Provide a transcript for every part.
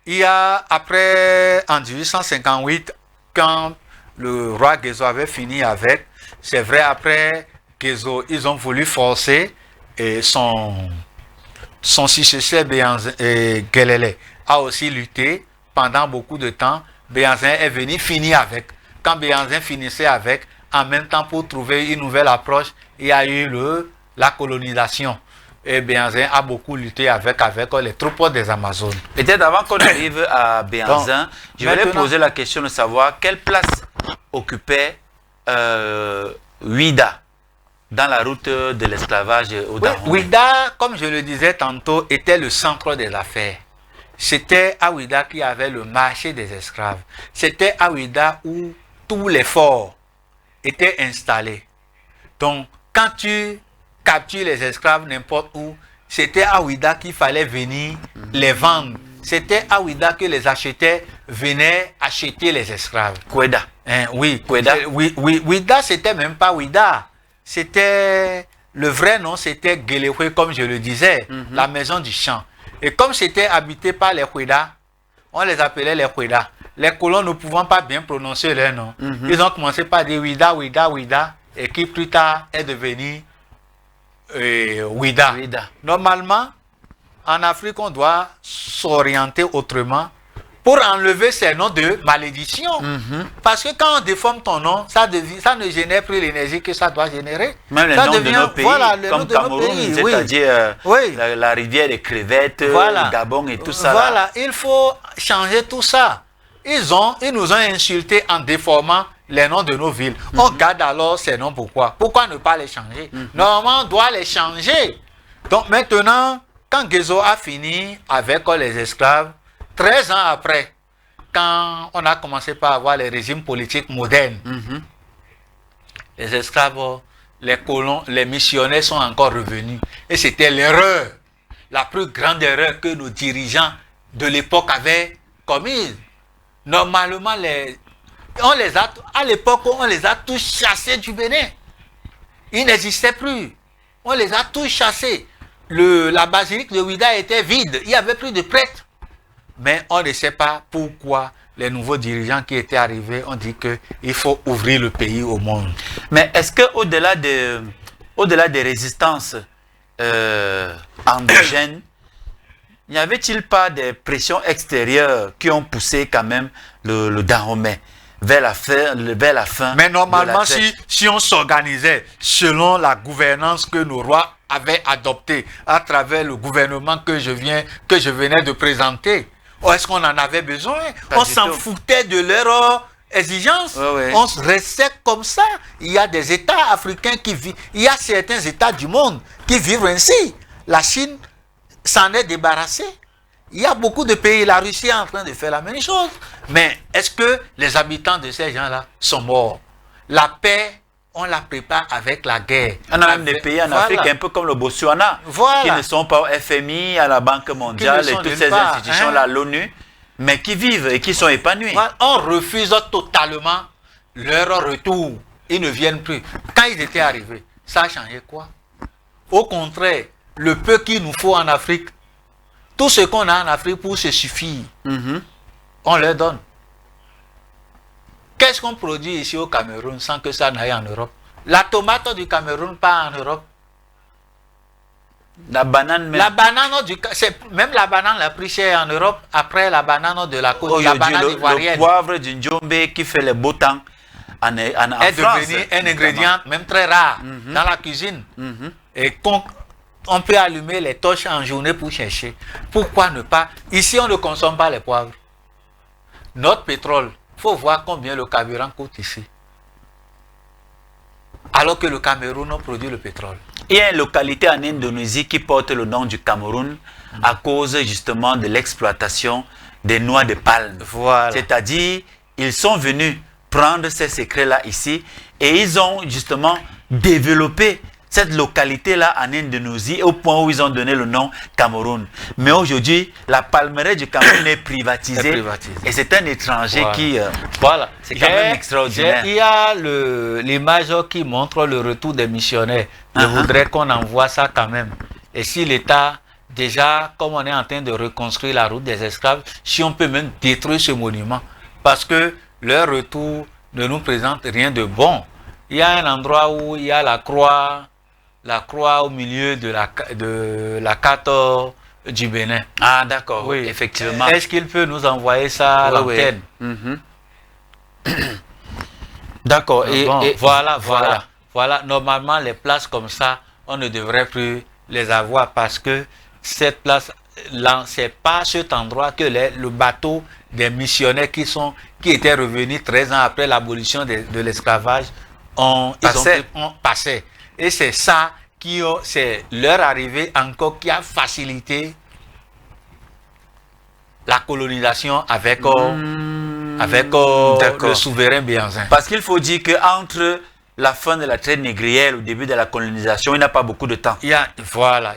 il y a, après, en 1858, quand le roi Guézo avait fini avec, c'est vrai, après Guézo, ils ont voulu forcer et son successeur Guélélé a aussi lutté pendant beaucoup de temps. Béhanzin est venu finir avec. Quand Béhanzin finissait avec, en même temps pour trouver une nouvelle approche, il y a eu la colonisation. Et Béhanzin a beaucoup lutté avec les troupes des Amazones. Peut-être avant qu'on arrive à Béhanzin, je voulais poser la question de savoir quelle place occupait Ouida dans la route de l'esclavage au Dahomey. Ouida, comme je le disais tantôt, était le centre des affaires. C'était à Ouida qu'il y avait le marché des esclaves. C'était à Ouida où tous les forts étaient installés. Donc, quand tu captures les esclaves n'importe où, c'était à Ouida qu'il fallait venir les vendre. C'était à Ouida que les acheteurs venaient acheter les esclaves. Ouida. Oui, Ouida. Ouida, c'était même pas Ouida. C'était, le vrai nom, c'était Guéléoué, comme je le disais, la maison du champ. Et comme c'était habité par les Ouida, on les appelait les Ouida. Les colons ne pouvant pas bien prononcer leur nom, ils ont commencé par dire Ouida, Ouida, Ouida, et qui plus tard est devenu Ouida. Normalement, en Afrique, on doit s'orienter autrement pour enlever ces noms de malédiction. Parce que quand on déforme ton nom, ça ne génère plus l'énergie que ça doit générer. Même les noms de nos pays, voilà, comme Cameroun, c'est-à-dire la rivière des crevettes, le Gabon et tout ça. Voilà, il faut changer tout ça. Ils nous ont insultés en déformant les noms de nos villes. On garde alors ces noms, pourquoi? Pourquoi ne pas les changer? Normalement, on doit les changer. Donc maintenant, quand Guézo a fini avec les esclaves, 13 ans après, quand on a commencé par avoir les régimes politiques modernes, les esclaves, les colons, les missionnaires sont encore revenus. Et c'était l'erreur, la plus grande erreur que nos dirigeants de l'époque avaient commise. Normalement, à l'époque, on les a tous chassés du Bénin. Ils n'existaient plus. On les a tous chassés. La basilique de Ouida était vide. Il n'y avait plus de prêtres. Mais on ne sait pas pourquoi les nouveaux dirigeants qui étaient arrivés ont dit qu'il faut ouvrir le pays au monde. Mais est-ce qu'au-delà des résistances endogènes, n'y avait-il pas des pressions extérieures qui ont poussé quand même le Dahomey vers la fin? Mais normalement, si on s'organisait selon la gouvernance que nos rois avaient adoptée à travers le gouvernement que je venais de présenter, est-ce qu'on en avait besoin? On s'en foutait de leurs exigences. On restait comme ça. Il y a des États africains qui vivent. Il y a certains États du monde qui vivent ainsi. La Chine s'en est débarrassée. Il y a beaucoup de pays. La Russie est en train de faire la même chose. Mais est-ce que les habitants de ces gens-là sont morts? La paix, on la prépare avec la guerre. On a même des pays en Afrique, un peu comme le Botswana, qui ne sont pas au FMI, à la Banque mondiale et toutes ces institutions-là, l'ONU, mais qui vivent et qui sont épanouis. On refuse totalement leur retour. Ils ne viennent plus. Quand ils étaient arrivés, ça a changé quoi? Au contraire, le peu qu'il nous faut en Afrique, tout ce qu'on a en Afrique pour se suffire, on leur donne. Qu'est-ce qu'on produit ici au Cameroun sans que ça n'aille en Europe? La tomate du Cameroun part en Europe. La banane même. Même la banane la plus chère en Europe, après la banane de la côte, la banane ivoirienne. Le poivre du Njombe qui fait le beau temps en est France, devenu un ingrédient même très rare dans la cuisine. Et on peut allumer les torches en journée pour chercher. Pourquoi ne pas? Ici, on ne consomme pas les poivres. Notre pétrole, il faut voir combien le carburant coûte ici. Alors que le Cameroun produit le pétrole. Il y a une localité en Indonésie qui porte le nom du Cameroun à cause justement de l'exploitation des noix de palme. Voilà. C'est-à-dire, ils sont venus prendre ces secrets-là ici et ils ont justement développé cette localité-là en Indonésie au point où ils ont donné le nom Cameroun. Mais aujourd'hui, la palmeraie du Cameroun est privatisée. Et c'est un étranger qui... voilà. C'est quand même extraordinaire. Il y a l'image qui montre le retour des missionnaires. Je voudrais qu'on envoie ça quand même. Et si l'État déjà, comme on est en train de reconstruire la route des esclaves, si on peut même détruire ce monument, parce que leur retour ne nous présente rien de bon. Il y a un endroit où il y a la croix au milieu de la carte du Bénin. Ah, d'accord, Oui, effectivement. Est-ce qu'il peut nous envoyer ça à l'antenne? Mhm. D'accord, Voilà. Normalement, les places comme ça, on ne devrait plus les avoir parce que cette place, là, c'est pas cet endroit que le bateau des missionnaires qui étaient revenus 13 ans après l'abolition de l'esclavage ont passé. Et c'est ça c'est leur arrivée encore qui a facilité la colonisation avec le souverain Béhanzin. Parce qu'il faut dire qu'entre la fin de la traite négrière, au début de la colonisation, il n'y a pas beaucoup de temps. Il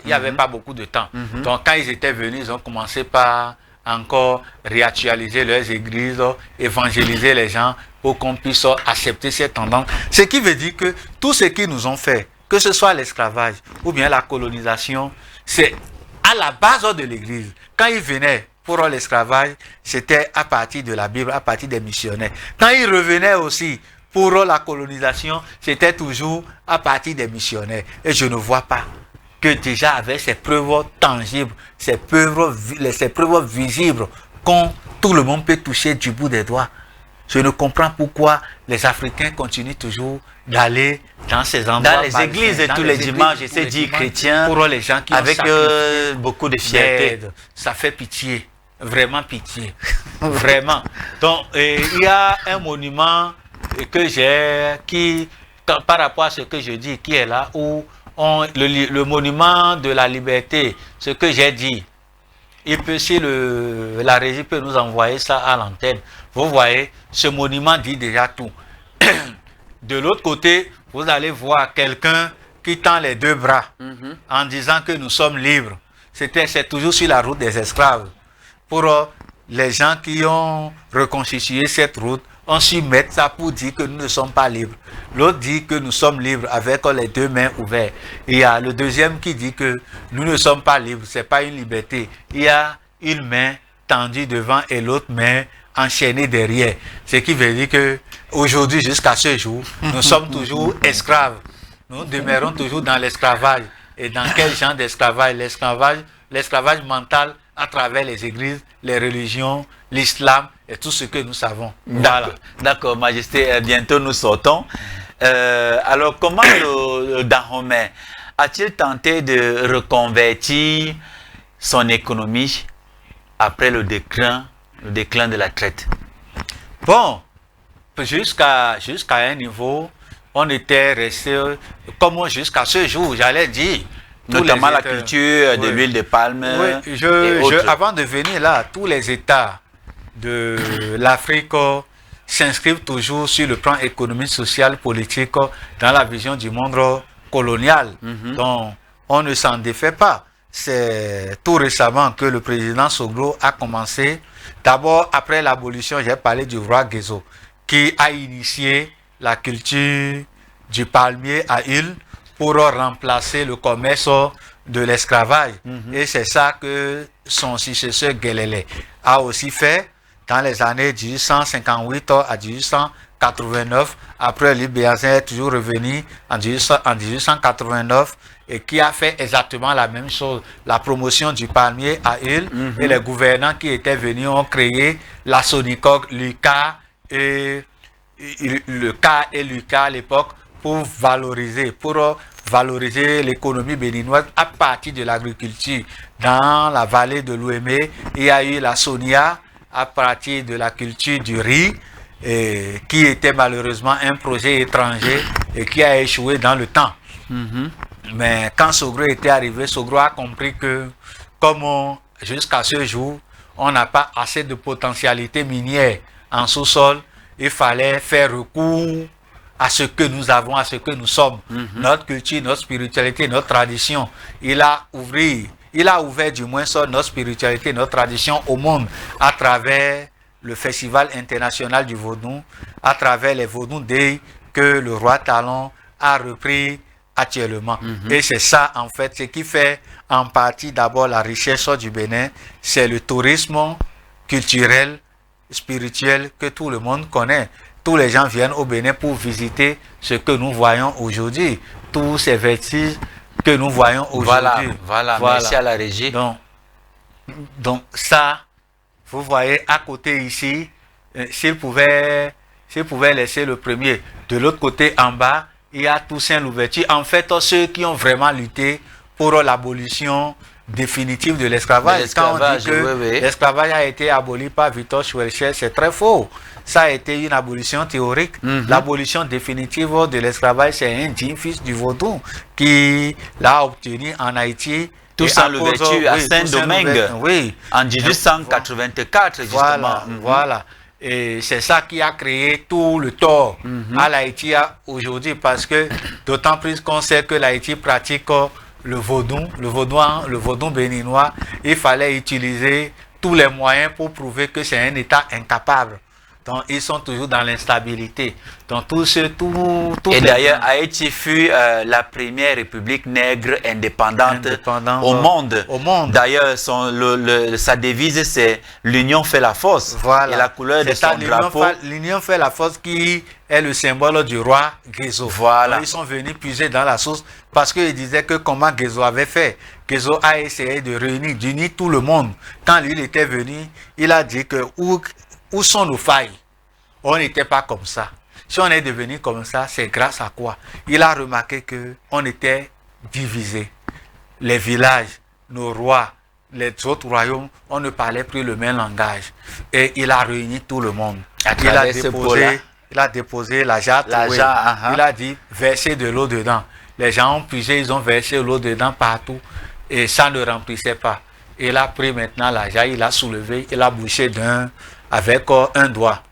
n'y avait pas beaucoup de temps. Donc quand ils étaient venus, ils ont commencé par encore réactualiser leurs églises, évangéliser les gens pour qu'on puisse accepter cette tendance. Ce qui veut dire que tout ce qu'ils nous ont fait, que ce soit l'esclavage ou bien la colonisation, c'est à la base de l'église. Quand ils venaient pour l'esclavage, c'était à partir de la Bible, à partir des missionnaires. Quand ils revenaient aussi pour la colonisation, c'était toujours à partir des missionnaires. Et je ne vois pas que déjà avec ces preuves tangibles, ces preuves visibles, qu'on tout le monde peut toucher du bout des doigts, je ne comprends pourquoi les Africains continuent toujours d'aller dans ces endroits. Dans les églises tous les dimanches, je sais dire chrétiens, pour les gens qui avec beaucoup de fierté. Ça fait pitié, vraiment pitié, vraiment. Donc, il y a un monument que j'ai par rapport à ce que je dis, qui est là, où le monument de la liberté, ce que j'ai dit, si la régie peut nous envoyer ça à l'antenne, vous voyez, ce monument dit déjà tout. De l'autre côté, vous allez voir quelqu'un qui tend les deux bras en disant que nous sommes libres. C'est toujours sur la route des esclaves. Pour les gens qui ont reconstitué cette route, on s'y met ça pour dire que nous ne sommes pas libres. L'autre dit que nous sommes libres avec les deux mains ouvertes. Il y a le deuxième qui dit que nous ne sommes pas libres, ce n'est pas une liberté. Il y a une main tendue devant et l'autre main enchaînée derrière. Ce qui veut dire que aujourd'hui, jusqu'à ce jour, nous sommes toujours esclaves. Nous demeurons toujours dans l'esclavage. Et dans quel genre d'esclavage? L'esclavage mental à travers les églises, les religions, l'islam et tout ce que nous savons. Voilà. D'accord, Majesté, bientôt nous sortons. Alors, comment le Dahomey a-t-il tenté de reconvertir son économie après le déclin de la traite? Bon, jusqu'à un niveau, on était resté, comme jusqu'à ce jour, j'allais dire. Notamment la culture de l'huile de palme. Oui, avant de venir là, tous les États de l'Afrique s'inscrivent toujours sur le plan économique, social, politique, dans la vision du monde colonial. Donc, on ne s'en défait pas. C'est tout récemment que le président Soglo a commencé. D'abord, après l'abolition, j'ai parlé du roi Guézo, qui a initié la culture du palmier à huile pour remplacer le commerce de l'esclavage. Et c'est ça que son successeur Guélélé a aussi fait dans les années 1858 à 1889. Après, Louis Béhanzin est toujours revenu en 1889 et qui a fait exactement la même chose, la promotion du palmier à huile. Et les gouvernants qui étaient venus ont créé la Sonicoque, Lucas et Lucas à l'époque, pour valoriser l'économie béninoise à partir de l'agriculture. Dans la vallée de l'Ouémé, il y a eu la Sonia à partir de la culture du riz, qui était malheureusement un projet étranger et qui a échoué dans le temps. Mais quand Sogro était arrivé, Sogro a compris que comme jusqu'à ce jour, on n'a pas assez de potentialité minière en sous-sol, il fallait faire recours à ce que nous avons, à ce que nous sommes, notre culture, notre spiritualité, notre tradition. Il a ouvert du moins ça, notre spiritualité, notre tradition au monde à travers le Festival international du Vaudou, à travers les Vaudou Day que le roi Talon a repris actuellement. Et c'est ça, en fait, ce qui fait en partie d'abord la richesse du Bénin, c'est le tourisme culturel, spirituel que tout le monde connaît. Tous les gens viennent au Bénin pour visiter ce que nous voyons aujourd'hui. Tous ces vestiges que nous voyons aujourd'hui. Voilà. Merci à la régie. Donc ça, vous voyez à côté ici, s'il pouvait laisser le premier. De l'autre côté, en bas, il y a Toussaint Louverture. En fait, ceux qui ont vraiment lutté pour l'abolition définitive de l'esclavage. Quand on dit que l'esclavage a été aboli par Victor Schœlcher, c'est très faux. Ça a été une abolition théorique. L'abolition définitive de l'esclavage, c'est un digne fils du Vaudou qui l'a obtenu en Haïti. Toussaint Louverture à Saint-Domingue en 1884, justement. Voilà. Et c'est ça qui a créé tout le tort à l'Haïti aujourd'hui, parce que d'autant plus qu'on sait que l'Haïti pratique le vaudou béninois. Il fallait utiliser tous les moyens pour prouver que c'est un État incapable. Donc, ils sont toujours dans l'instabilité. Donc, et d'ailleurs, Haïti fut la première république nègre indépendante au monde. D'ailleurs, sa devise, c'est l'union fait la force. Voilà. Et la couleur de son drapeau. L'union fait la force qui est le symbole du roi Guézo. Voilà. Donc, ils sont venus puiser dans la source parce qu'ils disaient que comment Guézo avait fait. Guézo a essayé d'unir tout le monde. Quand lui il était venu, il a dit que où sont nos failles? On n'était pas comme ça. Si on est devenu comme ça, c'est grâce à quoi? Il a remarqué qu'on était divisés. Les villages, nos rois, les autres royaumes, on ne parlait plus le même langage. Et il a réuni tout le monde. Il a déposé la jarre. Il a dit, versez de l'eau dedans. Les gens ont puisé, ils ont versé l'eau dedans partout. Et ça ne remplissait pas. Il a pris maintenant la jarre, il a soulevé, il a bouché avec un doigt,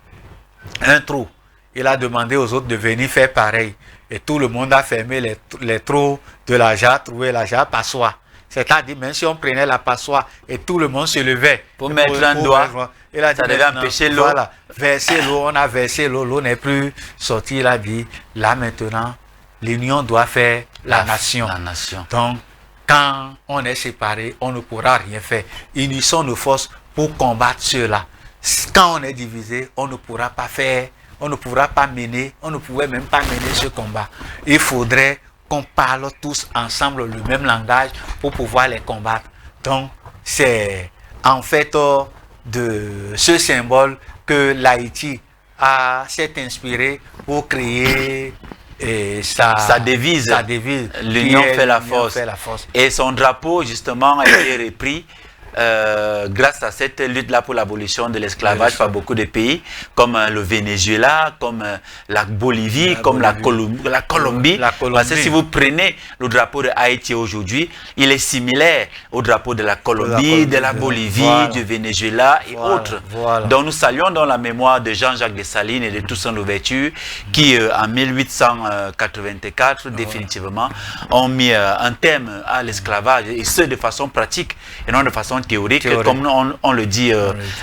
un trou. Il a demandé aux autres de venir faire pareil. Et tout le monde a fermé les trous de la jarre, trouvé la jarre passoire. C'est-à-dire, même si on prenait la passoire et tout le monde se levait pour mettre un doigt, il a dit, ça devait empêcher l'eau. Voilà, verser l'eau, on a versé l'eau, l'eau n'est plus sortie. Il a dit, là maintenant, l'union doit faire la nation. Donc, quand on est séparés, on ne pourra rien faire. Unissons nos forces pour combattre ceux-là. Quand on est divisé, on ne pourra pas faire, on ne pourra pas mener, on ne pouvait même pas mener ce combat. Il faudrait qu'on parle tous ensemble le même langage pour pouvoir les combattre. Donc, c'est en fait de ce symbole que l'Haïti s'est inspiré pour créer sa devise. L'union fait la force. Et son drapeau, justement, a été repris grâce à cette lutte-là pour l'abolition de l'esclavage par beaucoup de pays, comme le Venezuela, comme la Bolivie, comme la Colombie. Parce que si vous prenez le drapeau de Haïti aujourd'hui, il est similaire au drapeau de la Colombie, de la Bolivie, du Venezuela et autres. Donc nous saluons dans la mémoire de Jean-Jacques Dessalines et de Toussaint Louverture qui, en 1884, définitivement, ont mis un terme à l'esclavage, et ce de façon pratique et non de façon théorique, comme on le dit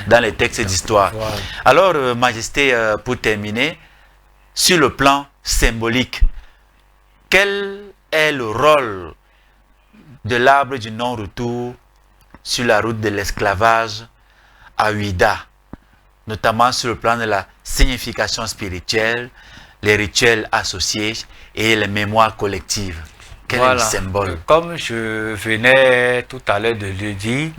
dans les textes d'histoire. Alors, Majesté, pour terminer, sur le plan symbolique, quel est le rôle de l'arbre du non-retour sur la route de l'esclavage à Ouida, notamment sur le plan de la signification spirituelle, les rituels associés et les mémoires collectives? Quel est le symbole? Comme je venais tout à l'heure de le dire,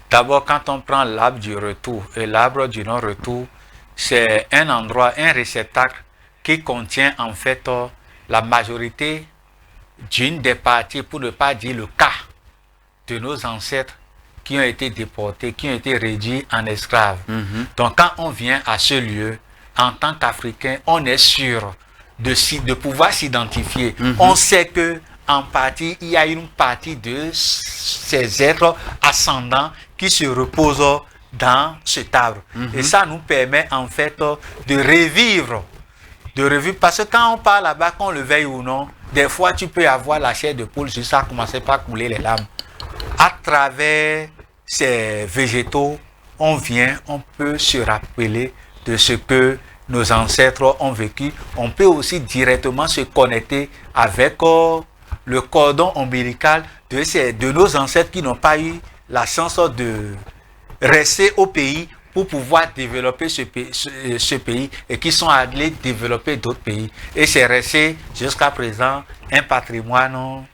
d'abord quand on prend l'arbre du retour et l'arbre du non-retour, c'est un endroit, un réceptacle qui contient en fait la majorité d'une des parties, pour ne pas dire le cas, de nos ancêtres qui ont été déportés, qui ont été réduits en esclaves. Donc quand on vient à ce lieu, en tant qu'Africain, on est sûr de pouvoir s'identifier. On sait que en partie, il y a une partie de ces êtres ascendants qui se reposent dans cet arbre. Et ça nous permet en fait de revivre. Parce que quand on part là-bas, qu'on le veuille ou non, des fois tu peux avoir la chair de poule jusqu'à commencer par couler les larmes. À travers ces végétaux, on peut se rappeler de ce que nos ancêtres ont vécu. On peut aussi directement se connecter avec le cordon ombilical de nos ancêtres qui n'ont pas eu la chance de rester au pays pour pouvoir développer ce pays et qui sont allés développer d'autres pays. Et c'est resté jusqu'à présent un patrimoine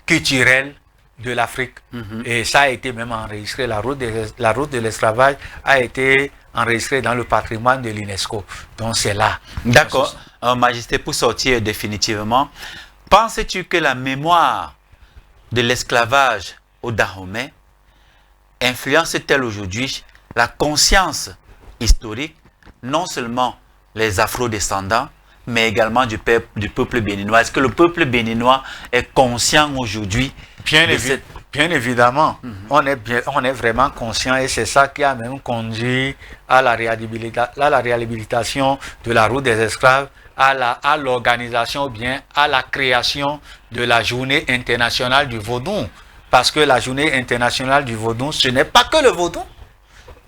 culturel de l'Afrique. Et ça a été même enregistré, la route de l'esclavage a été enregistrée dans le patrimoine de l'UNESCO. Donc c'est là. D'accord. Majesté, pour sortir définitivement, penses-tu que la mémoire de l'esclavage au Dahomey influence-t-elle aujourd'hui la conscience historique, non seulement les afro-descendants, mais également du peuple béninois? Est-ce que le peuple béninois est conscient aujourd'hui? Bien évidemment, on est vraiment conscient, et c'est ça qui a même conduit à la réhabilitation de la route des esclaves, à l'organisation ou bien à la création de la journée internationale du vaudou. Parce que la journée internationale du vaudou, ce n'est pas que le vaudou.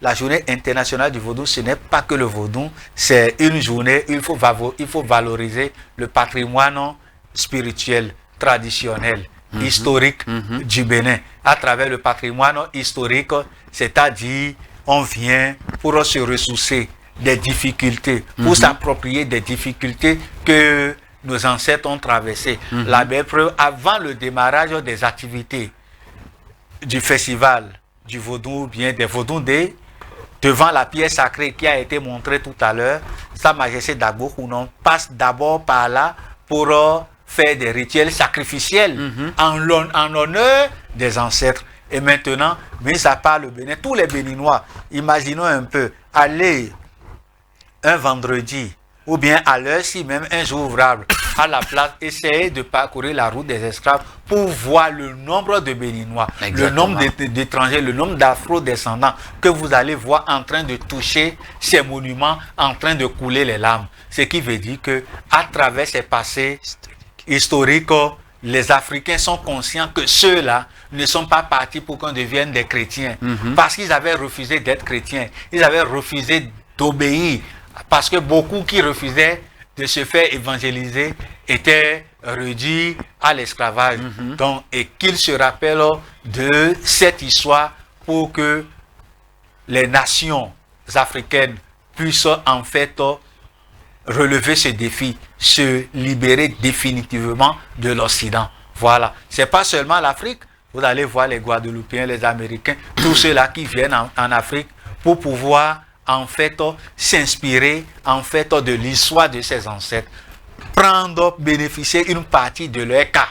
La journée internationale du vaudou, ce n'est pas que le vaudou. C'est une journée où il faut valoriser le patrimoine spirituel, traditionnel, historique du Bénin. À travers le patrimoine historique, c'est-à-dire, on vient pour se ressourcer des difficultés, pour s'approprier des difficultés que nos ancêtres ont traversées. La belle preuve, avant le démarrage des activités du festival du vaudou, ou bien des vaudou Day, devant la pierre sacrée qui a été montrée tout à l'heure, Sa Majesté Dagbo Kounon passe d'abord par là pour faire des rituels sacrificiels en l'honneur des ancêtres. Et maintenant, mis à part le Bénin, tous les Béninois, imaginons un peu, aller un vendredi, ou bien à l'heure-ci même un jour ouvrable, à la place, essayer de parcourir la route des esclaves pour voir le nombre de Béninois, le nombre d'étrangers, le nombre d'afro-descendants que vous allez voir en train de toucher ces monuments, en train de couler les larmes. Ce qui veut dire que à travers ces passés historiques, les Africains sont conscients que ceux-là ne sont pas partis pour qu'on devienne des chrétiens, parce qu'ils avaient refusé d'être chrétiens, ils avaient refusé d'obéir, parce que beaucoup qui refusaient de se faire évangéliser étaient réduits à l'esclavage. Donc, et qu'ils se rappellent de cette histoire pour que les nations africaines puissent en fait relever ce défi, se libérer définitivement de l'Occident. Voilà. C'est pas seulement l'Afrique. Vous allez voir les Guadeloupéens, les Américains, tous ceux-là qui viennent en Afrique pour pouvoir en fait s'inspirer en fait de l'histoire de ses ancêtres, prendre, bénéficier une partie de leur cas.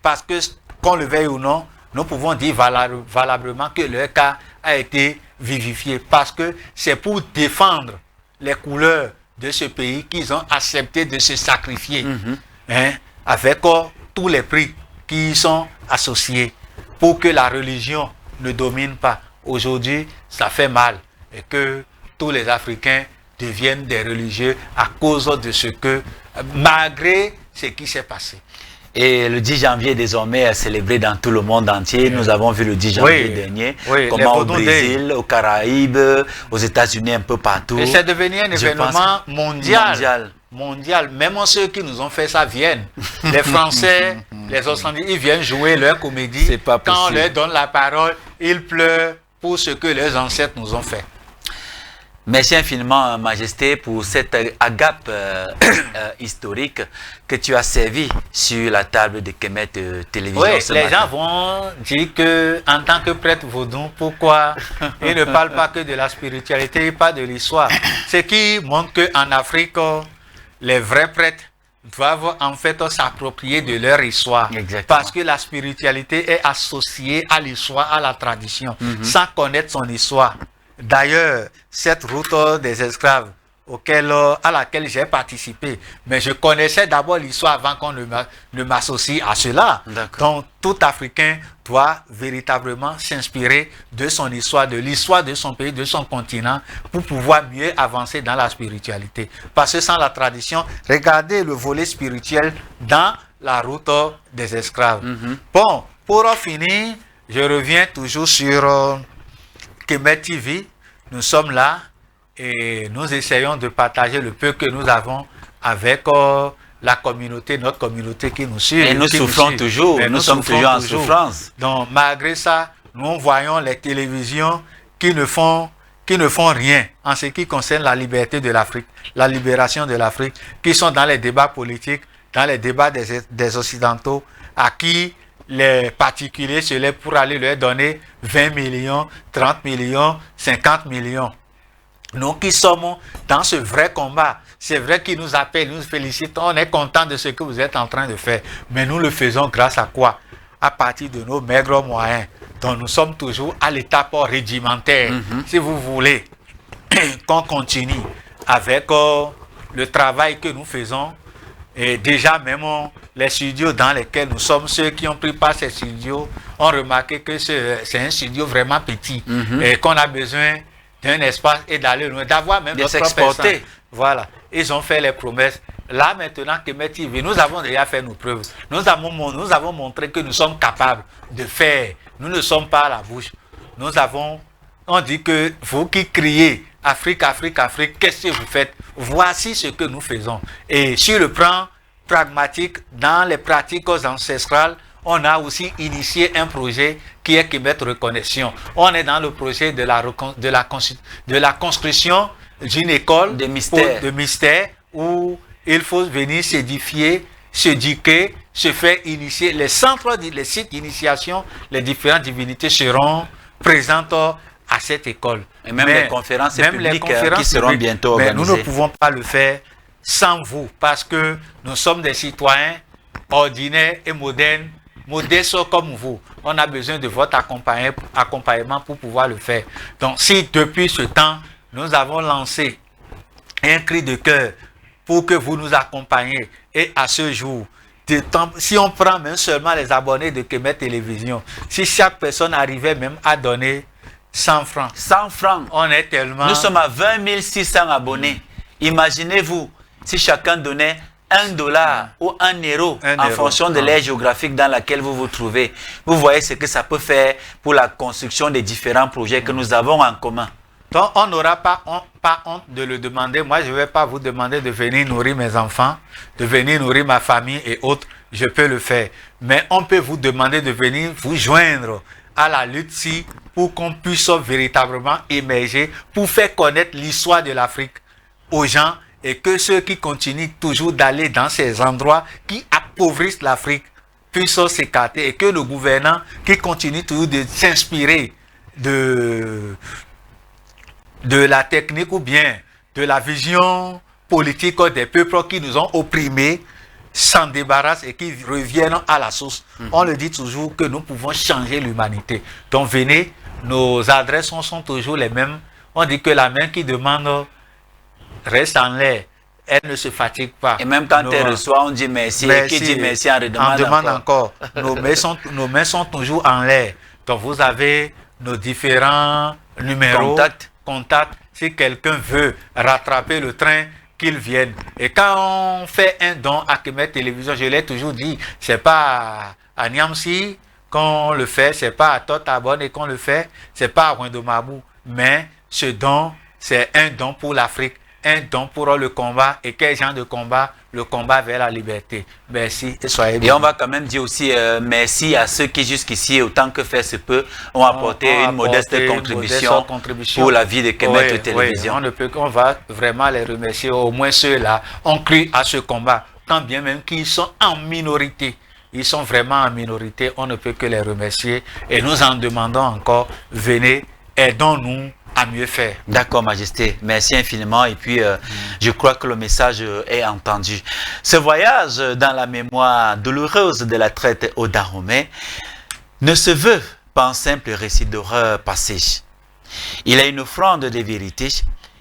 Parce que, qu'on le veuille ou non, nous pouvons dire valablement que leur cas a été vivifié, parce que c'est pour défendre les couleurs de ce pays qu'ils ont accepté de se sacrifier, avec tous les prix qui y sont associés, pour que la religion ne domine pas. Aujourd'hui, ça fait mal, et que tous les Africains deviennent des religieux à cause de ce que, malgré ce qui s'est passé. Et le 10 janvier désormais est célébré dans tout le monde entier. Nous avons vu le 10 janvier dernier, comment au Brésil, aux Caraïbes, aux États-Unis, un peu partout. Et c'est devenu un événement mondial. Même ceux qui nous ont fait ça viennent. Les Français, les Australiens, ils viennent jouer leur comédie. Quand on leur donne la parole, ils pleurent pour ce que leurs ancêtres nous ont fait. Merci infiniment, Majesté, pour cette agape historique que tu as servi sur la table de Kemet Télévision. Oui, les gens vont dire que, en tant que prêtre vaudou, pourquoi ils ne parlent pas que de la spiritualité, pas de l'histoire. Ce qui montre qu'en Afrique, les vrais prêtres doivent en fait s'approprier de leur histoire. Exactement. Parce que la spiritualité est associée à l'histoire, à la tradition, sans connaître son histoire. D'ailleurs, cette route des esclaves à laquelle j'ai participé, mais je connaissais d'abord l'histoire avant qu'on ne m'associe à cela. Donc, tout Africain doit véritablement s'inspirer de son histoire, de l'histoire de son pays, de son continent, pour pouvoir mieux avancer dans la spiritualité. Parce que sans la tradition, regardez le volet spirituel dans la route des esclaves. Bon, pour finir, je reviens toujours sur Kemet TV. Nous sommes là et nous essayons de partager le peu que nous avons avec la communauté, notre communauté qui nous suit. Et nous souffrons toujours, nous sommes toujours en souffrance. Donc malgré ça, nous voyons les télévisions qui ne font rien en ce qui concerne la liberté de l'Afrique, la libération de l'Afrique, qui sont dans les débats politiques, dans les débats des Occidentaux, à qui les particuliers se lèvent pour aller leur donner 20 millions, 30 millions, 50 millions. Nous qui sommes dans ce vrai combat, c'est vrai qu'ils nous appellent, nous félicitent, on est content de ce que vous êtes en train de faire. Mais nous le faisons grâce à quoi? À partir de nos maigres moyens. Donc nous sommes toujours à l'étape rudimentaire. Si vous voulez qu'on continue avec le travail que nous faisons, et déjà même les studios dans lesquels nous sommes, ceux qui ont pris part à ces studios ont remarqué que c'est un studio vraiment petit et qu'on a besoin d'un espace et d'aller loin, d'avoir même notre propre personne. Voilà, ils ont fait les promesses. Là maintenant que TV, nous avons déjà fait nos preuves. Nous avons montré que nous sommes capables de faire. Nous ne sommes pas à la bouche. On dit que vous qui criez Afrique, Afrique, Afrique, qu'est-ce que vous faites? Voici ce que nous faisons. Et sur le plan pragmatique, dans les pratiques ancestrales, on a aussi initié un projet qui est Kemet Reconnexion. On est dans le projet de la construction d'une école de mystère où il faut venir s'édifier, s'éduquer, se faire initier. Les sites d'initiation, les différentes divinités seront présentes à cette école. Et même les conférences publiques qui seront bientôt organisées. Mais nous ne pouvons pas le faire sans vous, parce que nous sommes des citoyens ordinaires et modernes, modestes comme vous. On a besoin de votre accompagnement pour pouvoir le faire. Donc si depuis ce temps, nous avons lancé un cri de cœur pour que vous nous accompagniez, et à ce jour, si on prend même seulement les abonnés de Kemet Télévision, si chaque personne arrivait même à donner 100 francs. 100 francs. On est tellement... Nous sommes à 20 600 abonnés. Imaginez-vous si chacun donnait $1 ou €1 en fonction de l'ère géographique dans laquelle vous vous trouvez. Vous voyez ce que ça peut faire pour la construction des différents projets que nous avons en commun. Donc on n'aura pas honte de le demander. Moi, je ne vais pas vous demander de venir nourrir mes enfants, de venir nourrir ma famille et autres. Je peux le faire. Mais on peut vous demander de venir vous joindre à la lutte pour qu'on puisse véritablement émerger, pour faire connaître l'histoire de l'Afrique aux gens, et que ceux qui continuent toujours d'aller dans ces endroits qui appauvrissent l'Afrique puissent s'écarter, et que le gouvernant qui continue toujours de s'inspirer de la technique ou bien de la vision politique des peuples qui nous ont opprimés s'en débarrassent et qui reviennent à la source. On le dit toujours que nous pouvons changer l'humanité. Donc venez, nos adresses sont toujours les mêmes. On dit que la main qui demande reste en l'air. Elle ne se fatigue pas. Et même quand elle reçoit, on dit merci. Et qui dit merci, on redemande encore. Nos mains sont toujours en l'air. Donc vous avez nos différents numéros. Contact. Si quelqu'un veut rattraper le train, qu'il vienne. Et quand on fait un don à Kemet Télévision, je l'ai toujours dit, c'est pas à Niamsi qu'on le fait, c'est pas à Totabonne qu'on le fait, c'est pas à Wendomabou, mais ce don, c'est un don pour l'Afrique, un don pour le combat. Et quel genre de combat? Le combat vers la liberté. Merci et soyez bien. Et on va quand même dire aussi merci à ceux qui jusqu'ici, autant que faire se peut, ont apporté une modeste contribution pour la vie de Kemet Télévision. On va vraiment les remercier, au moins ceux-là ont cru à ce combat, tant bien même qu'ils sont en minorité. Ils sont vraiment en minorité, on ne peut que les remercier. Et nous en demandons encore, venez, aidons-nous à mieux faire. D'accord, Majesté. Merci infiniment. Et puis, je crois que le message est entendu. Ce voyage dans la mémoire douloureuse de la traite au Dahomey ne se veut pas un simple récit d'horreur passée. Il est une offrande de vérité,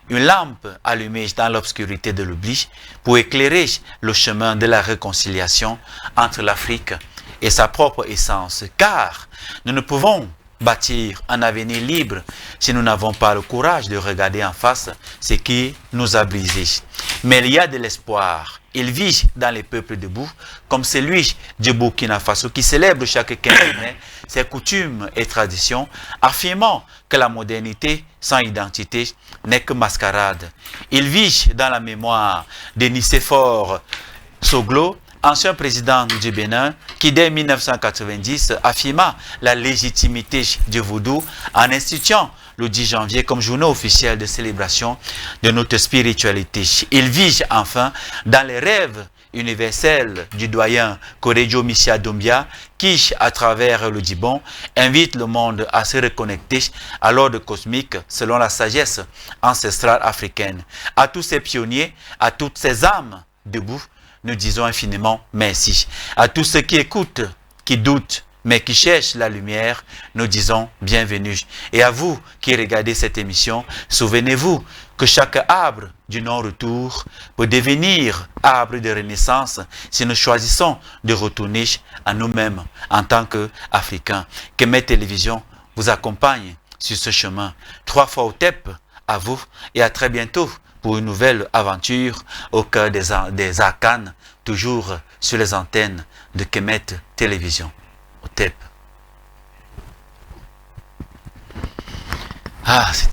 une lampe allumée dans l'obscurité de l'oubli pour éclairer le chemin de la réconciliation entre l'Afrique et sa propre essence. Car nous ne pouvons bâtir un avenir libre si nous n'avons pas le courage de regarder en face ce qui nous a brisés. Mais il y a de l'espoir. Il vit dans les peuples debout, comme celui du Burkina Faso qui célèbre chaque 15 mai ses coutumes et traditions, affirmant que la modernité sans identité n'est que mascarade. Il vit dans la mémoire de Nicéphore Soglo, ancien président du Bénin, qui dès 1990 affirma la légitimité du vaudou en instituant le 10 janvier comme journée officielle de célébration de notre spiritualité. Il vige enfin dans les rêves universels du doyen Korejo Missia Doumbia qui, à travers le Dibon, invite le monde à se reconnecter à l'ordre cosmique selon la sagesse ancestrale africaine. À tous ces pionniers, à toutes ces âmes debout, nous disons infiniment merci. À tous ceux qui écoutent, qui doutent, mais qui cherchent la lumière, nous disons bienvenue. Et à vous qui regardez cette émission, souvenez-vous que chaque arbre du non-retour peut devenir arbre de renaissance si nous choisissons de retourner à nous-mêmes en tant qu'Africains. Que mes télévisions vous accompagnent sur ce chemin. 3 fois au TEP, à vous et à très bientôt pour une nouvelle aventure au cœur des arcanes, toujours sur les antennes de Kemet Télévision. Au TEP. Ah, c'est